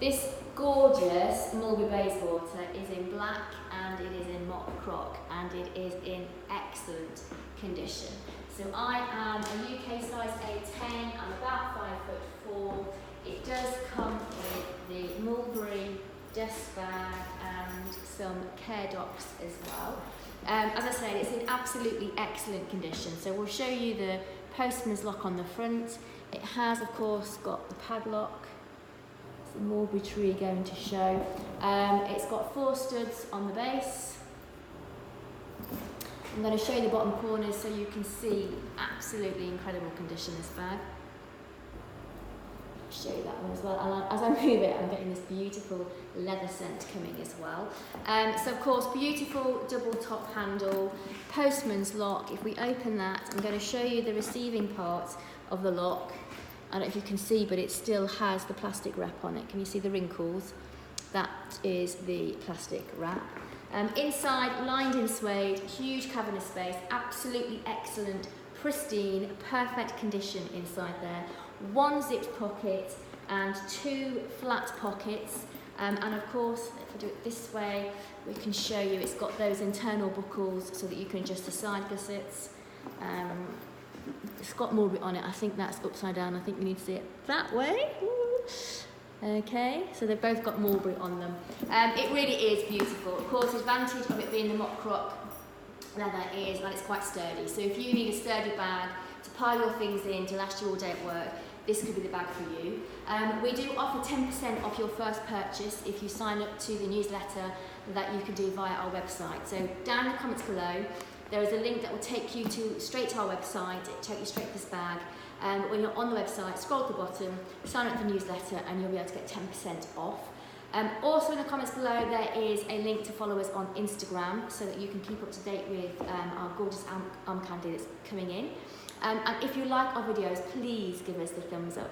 This gorgeous Mulberry Bayswater is in black and it is in mock croc and it is in excellent condition. So I am a UK size A10, I'm about 5'4". It does come with the Mulberry dust bag and some care docs as well. As I said, it's in absolutely excellent condition. So we'll show you the postman's lock on the front. It has, of course, got the padlock. It's the mulberry tree going to show. It's got 4 studs on the base. I'm going to show you the bottom corners so you can see absolutely incredible condition this bag. Show you that one as well, and as I move it I'm getting this beautiful leather scent coming as well. So of course, beautiful double top handle, postman's lock. If we open that, I'm going to show you the receiving part of the lock. I don't know if you can see, but it still has the plastic wrap on it. Can you see the wrinkles? That is the plastic wrap. Inside, lined in suede, huge cavernous space, absolutely excellent, pristine, perfect condition inside there. 1 zipped pocket and 2 flat pockets, and of course, if I do it this way, we can show you it's got those internal buckles so that you can adjust the side gussets. It's got mulberry on it. I think that's upside down. I think we need to see it that way. Okay, so they've both got mulberry on them. It really is beautiful. Of course, the advantage of it being the mock croc leather is that it's quite sturdy. So if you need a sturdy bag to pile your things in to last you all day at work, this could be the bag for you. We do offer 10% off your first purchase if you sign up to the newsletter that you can do via our website. So down in the comments below, there is a link that will take you straight to our website. It'll take you straight to this bag. When you're on the website, scroll to the bottom, sign up to the newsletter, and you'll be able to get 10% off. Also in the comments below, there is a link to follow us on Instagram so that you can keep up to date with our gorgeous Armcandy that's coming in. And if you like our videos, please give us the thumbs up.